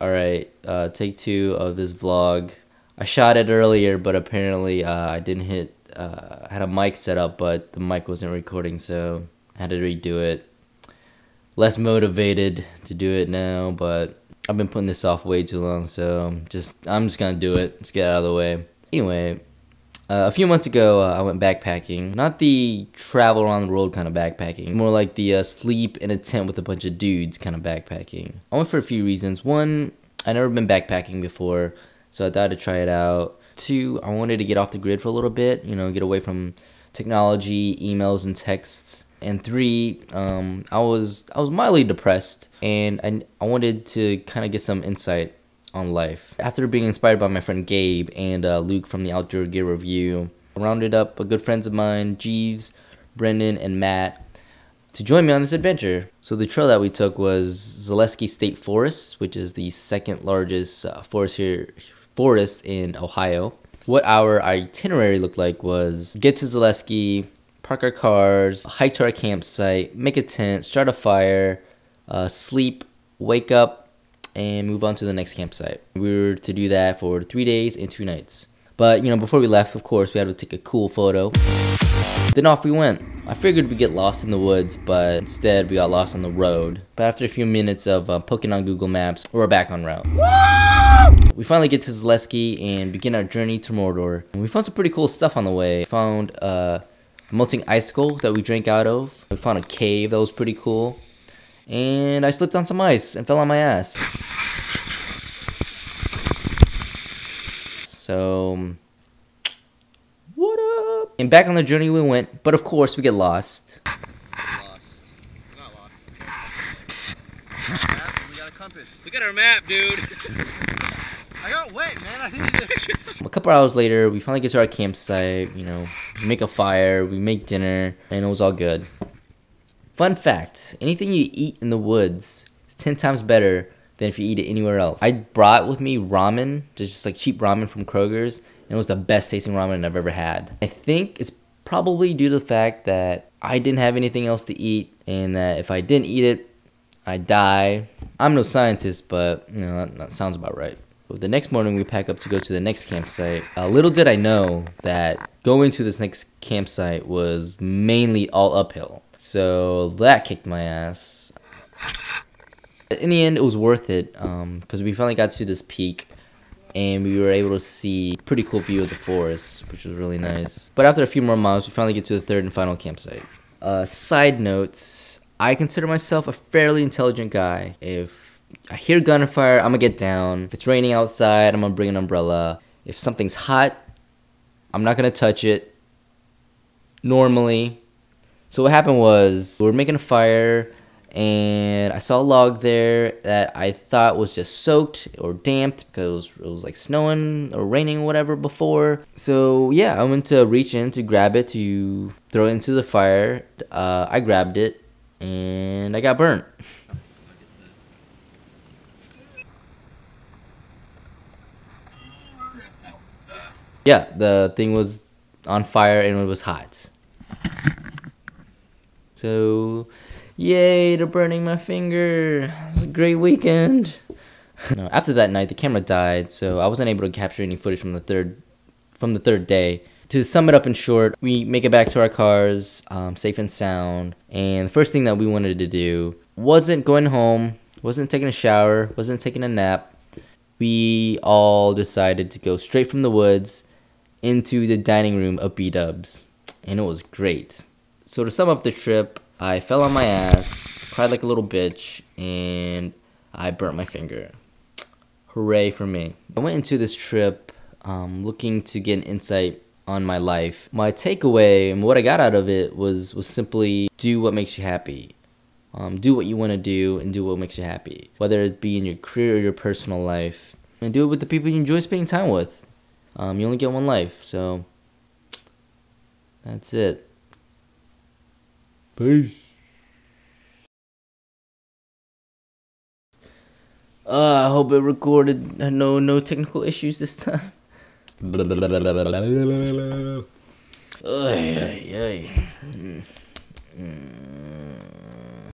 Alright, take 2 of this vlog. I shot it earlier, but apparently I didn't hit, I had a mic set up, but the mic wasn't recording, so I had to redo it. Less motivated to do it now, but I've been putting this off way too long, so I'm just gonna do it. Just get out of the way. Anyway, a few months ago, I went backpacking. Not the travel around the world kind of backpacking. More like the sleep in a tent with a bunch of dudes kind of backpacking. I went for a few reasons. 1, I'd never been backpacking before, so I thought I'd try it out. 2, I wanted to get off the grid for a little bit, you know, get away from technology, emails, and texts. And 3, I was mildly depressed, and I wanted to kind of get some insight on life. After being inspired by my friend Gabe and Luke from the Outdoor Gear Review, I rounded up good friends of mine, Jeeves, Brendan, and Matt, to join me on this adventure. So the trail that we took was Zaleski State Forest, which is the 2nd largest forest in Ohio. What our itinerary looked like was get to Zaleski, park our cars, hike to our campsite, make a tent, start a fire, sleep, wake up, and move on to the next campsite. We were to do that for 3 days and 2 nights. But, you know, before we left, of course, we had to take a cool photo. Then off we went. I figured we'd get lost in the woods, but instead we got lost on the road. But after a few minutes of poking on Google Maps, we're back on route. We finally get to Zaleski and begin our journey to Mordor. And we found some pretty cool stuff on the way. We found a melting icicle that we drank out of. We found a cave that was pretty cool. And I slipped on some ice and fell on my ass. So, what up? And back on the journey we went, but of course we get lost. We're not lost. We got a compass. Look at our map, dude. I got wet, man. I didn't. A couple hours later, we finally get to our campsite. You know, we make a fire, we make dinner, and it was all good. Fun fact, anything you eat in the woods is 10 times better than if you eat it anywhere else. I brought with me ramen, just like cheap ramen from Kroger's, and it was the best tasting ramen I've ever had. I think it's probably due to the fact that I didn't have anything else to eat, and that if I didn't eat it, I'd die. I'm no scientist, but you know, that sounds about right. The next morning we pack up to go to the next campsite. Little did I know that going to this next campsite was mainly all uphill. So that kicked my ass. In the end, it was worth it because we finally got to this peak and we were able to see a pretty cool view of the forest, which was really nice. But after a few more miles, we finally get to the 3rd and final campsite. Side notes, I consider myself a fairly intelligent guy. If I hear gunfire, I'm gonna get down. If it's raining outside, I'm gonna bring an umbrella. If something's hot, I'm not gonna touch it. Normally. So what happened was, we were making a fire, and I saw a log there that I thought was just soaked or damped because it was like snowing or raining or whatever before. So yeah, I went to reach in to grab it to throw it into the fire. I grabbed it, and I got burnt. Yeah, the thing was on fire and it was hot. So, yay to burning my finger. It was a great weekend. No, after that night, the camera died, so I wasn't able to capture any footage from the third day. To sum it up in short, we make it back to our cars, safe and sound. And the first thing that we wanted to do wasn't going home, wasn't taking a shower, wasn't taking a nap. We all decided to go straight from the woods into the dining room of B-Dubs. And it was great. So to sum up the trip, I fell on my ass, cried like a little bitch, and I burnt my finger. Hooray for me. I went into this trip looking to get an insight on my life. My takeaway and what I got out of it was simply do what makes you happy. Do what you want to do and do what makes you happy. Whether it be in your career or your personal life. And do it with the people you enjoy spending time with. You only get one life, so that's it. Peace. I hope it recorded. No technical issues this time. Ay, ay, ay.